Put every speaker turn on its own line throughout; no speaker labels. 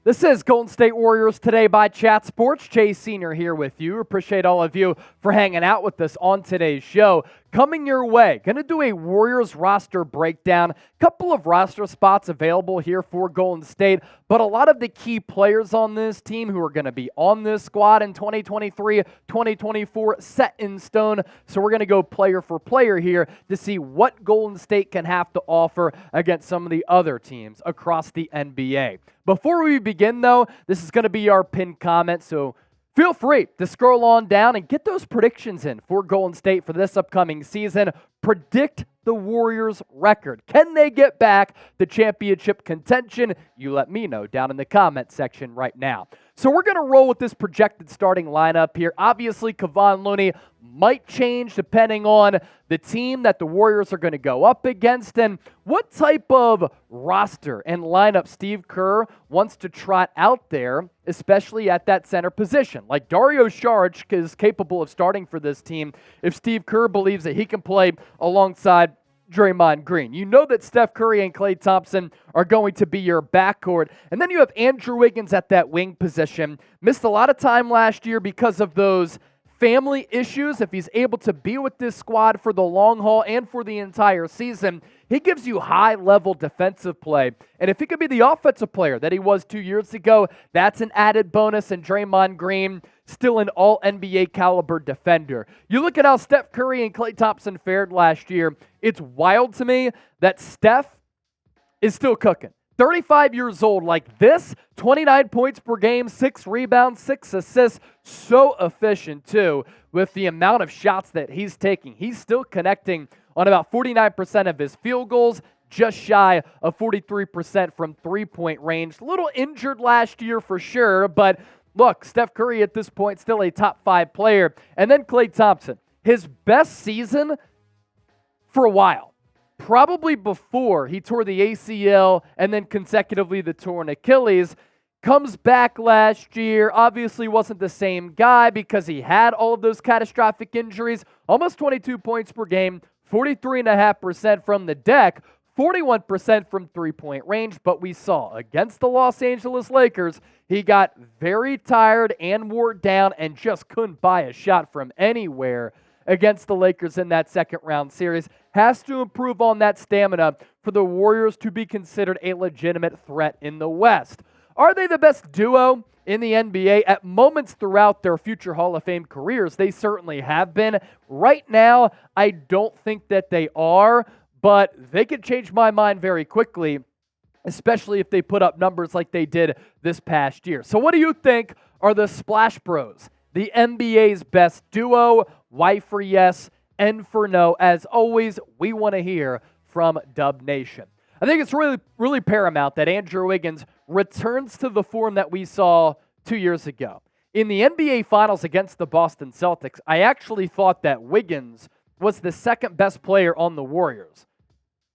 This is Golden State Warriors Today by Chat Sports. Chase Sr. here with you. Appreciate all of you for hanging out with us on today's show. Coming your way, going to do a Warriors roster breakdown. Couple of roster spots available here for Golden State, but a lot of the key players on this team who are going to be on this squad in 2023, 2024 set in stone. So we're going to go player for player here to see what Golden State can have to offer against some of the other teams across the NBA. Before we begin, though, this is going to be our pinned comment, so feel free to scroll on down and get those predictions in for Golden State for this upcoming season. Predict the Warriors' record. Can they get back to championship contention? You let me know down in the comment section right now. So we're going to roll with this projected starting lineup here. Obviously, Kevon Looney might change depending on the team that the Warriors are going to go up against and what type of roster and lineup Steve Kerr wants to trot out there, especially at that center position. Like Dario Saric is capable of starting for this team if Steve Kerr believes that he can play alongside Draymond Green. You know that Steph Curry and Klay Thompson are going to be your backcourt. And then you have Andrew Wiggins at that wing position. Missed a lot of time last year because of those family issues. If he's able to be with this squad for the long haul and for the entire season, he gives you high-level defensive play. And if he could be the offensive player that he was 2 years ago, that's an added bonus. And Draymond Green, still an all-NBA caliber defender. You look at how Steph Curry and Klay Thompson fared last year, it's wild to me that Steph is still cooking. 35 years old like this, 29 points per game, 6 rebounds, 6 assists, so efficient too with the amount of shots that he's taking. He's still connecting on about 49% of his field goals, just shy of 43% from three-point range. A little injured last year for sure, but look, Steph Curry at this point still a top 5 player. And then Klay Thompson, his best season for a while. Probably before he tore the ACL and then consecutively the torn Achilles. Comes back last year, obviously wasn't the same guy because he had all of those catastrophic injuries. Almost 22 points per game, 43.5% from the deck, 41% from three-point range. But we saw against the Los Angeles Lakers, he got very tired and wore down and just couldn't buy a shot from anywhere against the Lakers in that second round series. Has to improve on that stamina for the Warriors to be considered a legitimate threat in the West. Are they the best duo in the NBA? At moments throughout their future Hall of Fame careers, they certainly have been. Right now, I don't think that they are, but they could change my mind very quickly, especially if they put up numbers like they did this past year. So what do you think are the Splash Bros, the NBA's best duo? Why for yes and for no? As always, we want to hear from Dub Nation. I think it's really paramount that Andrew Wiggins returns to the form that we saw 2 years ago. In the NBA Finals against the Boston Celtics, I actually thought that Wiggins was the second best player on the Warriors.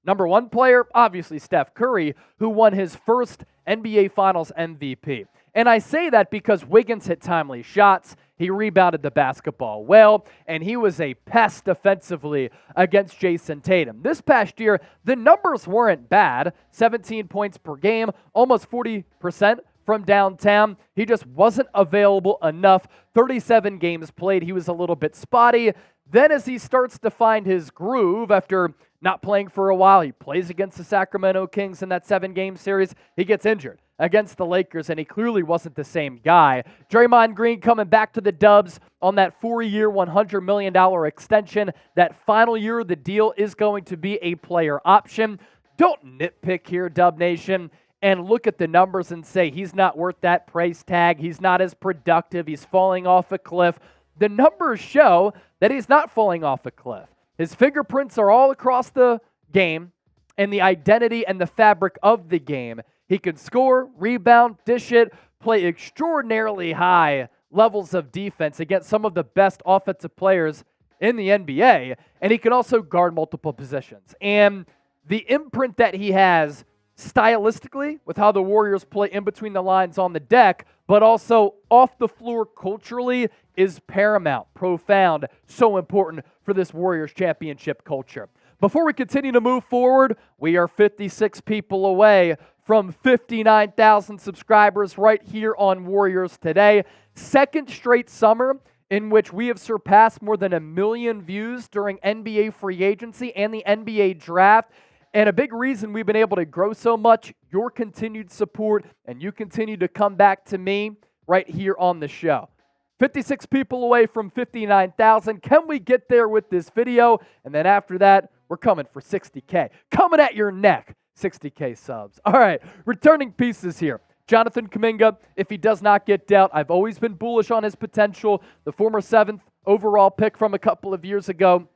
Number one player, obviously Steph Curry, who won his first NBA Finals MVP. And I say that because Wiggins hit timely shots, he rebounded the basketball well, and he was a pest defensively against Jason Tatum. This past year, the numbers weren't bad. 17 points per game, almost 40% from downtown. He just wasn't available enough. 37 games played, he was a little bit spotty. Then as he starts to find his groove after not playing for a while, he plays against the Sacramento Kings in that 7-game series. He gets injured against the Lakers, and he clearly wasn't the same guy. Draymond Green coming back to the Dubs on that 4-year, $100 million extension. That final year of the deal is going to be a player option. Don't nitpick here, Dub Nation, and look at the numbers and say he's not worth that price tag. He's not as productive. He's falling off a cliff. The numbers show that he's not falling off a cliff. His fingerprints are all across the game and the identity and the fabric of the game. He can score, rebound, dish it, play extraordinarily high levels of defense against some of the best offensive players in the NBA, and he can also guard multiple positions. And the imprint that he has stylistically with how the Warriors play in between the lines on the deck, but also off the floor culturally is paramount, profound, so important for this Warriors championship culture. Before we continue to move forward, we are 56 people away from 59,000 subscribers right here on Warriors Today. Second straight summer in which we have surpassed more than 1 million views during NBA free agency and the NBA draft. And a big reason we've been able to grow so much, your continued support, and you continue to come back to me right here on the show. 56 people away from 59,000. Can we get there with this video? And then after that, we're coming for 60K. Coming at your neck, 60K subs. All right, returning pieces here. Jonathan Kuminga, if he does not get dealt, I've always been bullish on his potential. The former 7th overall pick from a couple of years ago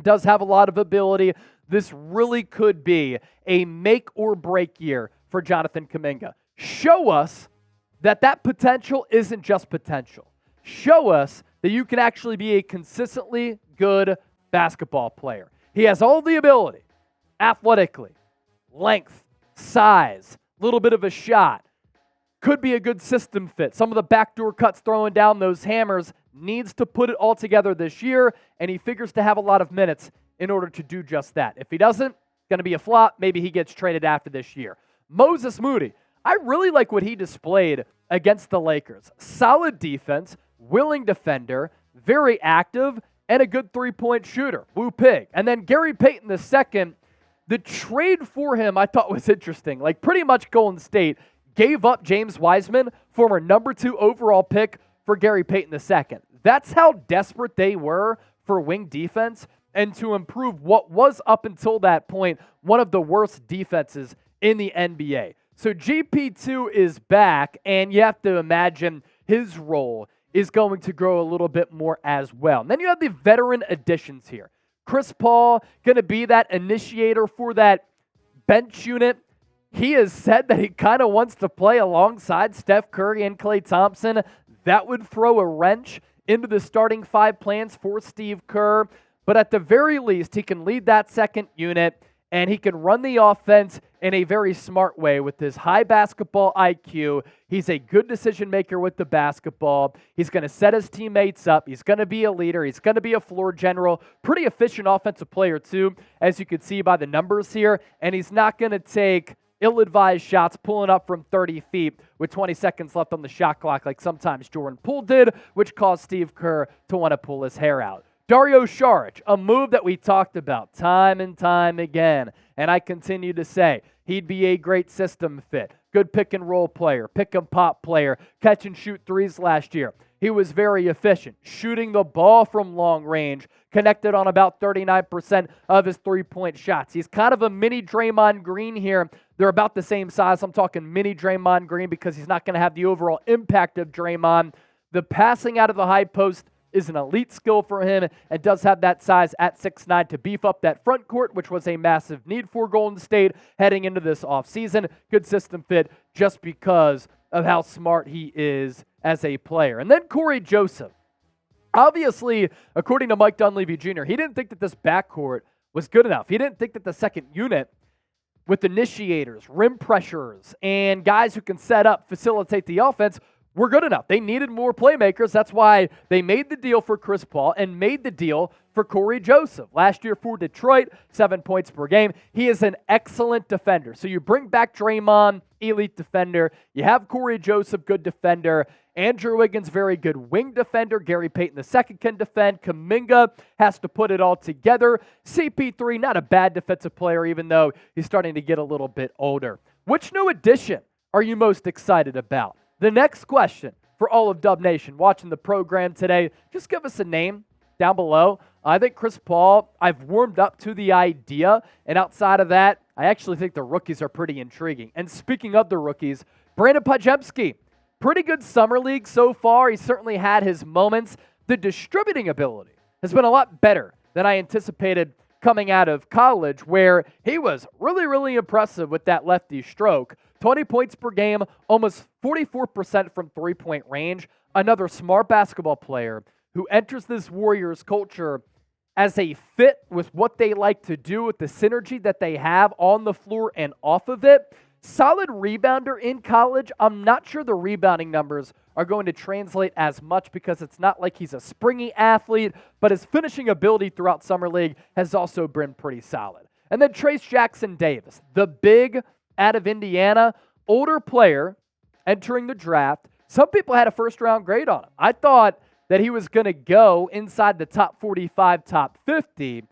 does have a lot of ability. This really could be a make or break year for Jonathan Kuminga. Show us that that potential isn't just potential. Show us that you can actually be a consistently good basketball player. He has all the ability, athletically, length, size, little bit of a shot. Could be a good system fit. Some of the backdoor cuts throwing down those hammers, needs to put it all together this year, and he figures to have a lot of minutes in order to do just that. If he doesn't, going to be a flop. Maybe he gets traded after this year. Moses Moody, I really like what he displayed against the Lakers. Solid defense, willing defender, very active, and a good three-point shooter. Woo pig. And then Gary Payton II, the trade for him I thought was interesting. Like pretty much Golden State gave up James Wiseman, former number 2 overall pick, for Gary Payton II. That's how desperate they were for wing defense and to improve what was up until that point one of the worst defenses in the NBA. So GP2 is back, and you have to imagine his role is going to grow a little bit more as well. And then you have the veteran additions here. Chris Paul going to be that initiator for that bench unit. He has said that he kind of wants to play alongside Steph Curry and Klay Thompson. That would throw a wrench into the starting 5 plans for Steve Kerr. But at the very least, he can lead that second unit, and he can run the offense in a very smart way with his high basketball IQ. He's a good decision maker with the basketball. He's going to set his teammates up. He's going to be a leader. He's going to be a floor general. Pretty efficient offensive player, too, as you can see by the numbers here. And he's not going to take ill-advised shots pulling up from 30 feet with 20 seconds left on the shot clock like sometimes Jordan Poole did, which caused Steve Kerr to want to pull his hair out. Dario Saric, a move that we talked about time and time again, and I continue to say he'd be a great system fit. Good pick-and-roll player, pick-and-pop player, catch-and-shoot threes last year. He was very efficient, shooting the ball from long range, connected on about 39% of his three-point shots. He's kind of a mini Draymond Green here. They're about the same size. I'm talking mini Draymond Green because he's not going to have the overall impact of Draymond. The passing out of the high post is an elite skill for him and does have that size at 6'9" to beef up that front court, which was a massive need for Golden State heading into this offseason. Good system fit just because of how smart he is as a player. And then Cory Joseph. Obviously, according to Mike Dunleavy Jr., he didn't think that this backcourt was good enough. He didn't think that the second unit with initiators, rim pressures, and guys who can set up, facilitate the offense were good enough. They needed more playmakers. That's why they made the deal for Chris Paul and made the deal for Cory Joseph. Last year for Detroit, 7 points per game. He is an excellent defender. So you bring back Draymond, elite defender. You have Cory Joseph, good defender. Andrew Wiggins, very good wing defender. Gary Payton II can defend. Kuminga has to put it all together. CP3, not a bad defensive player, even though he's starting to get a little bit older. Which new addition are you most excited about? The next question for all of Dub Nation watching the program today, just give us a name down below. I think Chris Paul, I've warmed up to the idea, and outside of that, I actually think the rookies are pretty intriguing. And speaking of the rookies, Brandin Podziemski, pretty good summer league so far. He certainly had his moments. The distributing ability has been a lot better than I anticipated coming out of college, where he was really, really impressive with that lefty stroke. 20 points per game, almost 44% from three-point range. Another smart basketball player who enters this Warriors culture as a fit with what they like to do, with the synergy that they have on the floor and off of it. Solid rebounder in college. I'm not sure the rebounding numbers are going to translate as much because it's not like he's a springy athlete, but his finishing ability throughout Summer League has also been pretty solid. And then Trayce Jackson-Davis, the big out of Indiana, older player entering the draft. Some people had a first-round grade on him. I thought that he was going to go inside the top 45, top 50.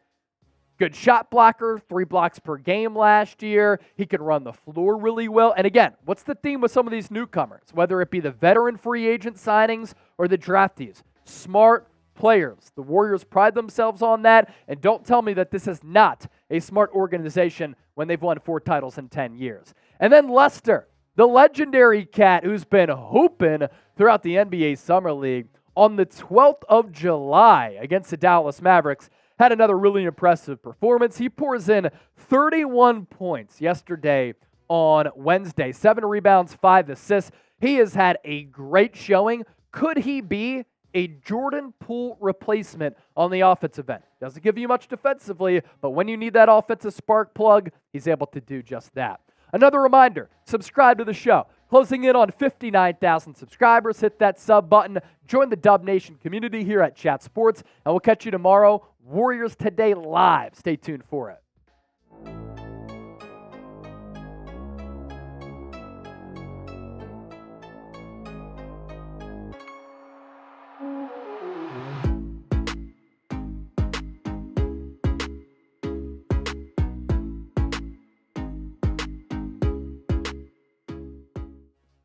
Good shot blocker, 3 blocks per game last year. He could run the floor really well. And again, what's the theme with some of these newcomers, whether it be the veteran free agent signings or the draftees? Smart players. The Warriors pride themselves on that, and don't tell me that this is not a smart organization when they've won 4 titles in 10 years. And then Lester, the legendary cat who's been hooping throughout the NBA Summer League, on the 12th of July against the Dallas Mavericks, had another really impressive performance. He pours in 31 points yesterday on Wednesday, 7 rebounds, 5 assists. He has had a great showing. Could he be a Jordan Poole replacement on the offensive end? Doesn't give you much defensively, but when you need that offensive spark plug, he's able to do just that. Another reminder, subscribe to the show. Closing in on 59,000 subscribers. Hit that sub button. Join the Dub Nation community here at Chat Sports, and we'll catch you tomorrow. Warriors Today Live. Stay tuned for it.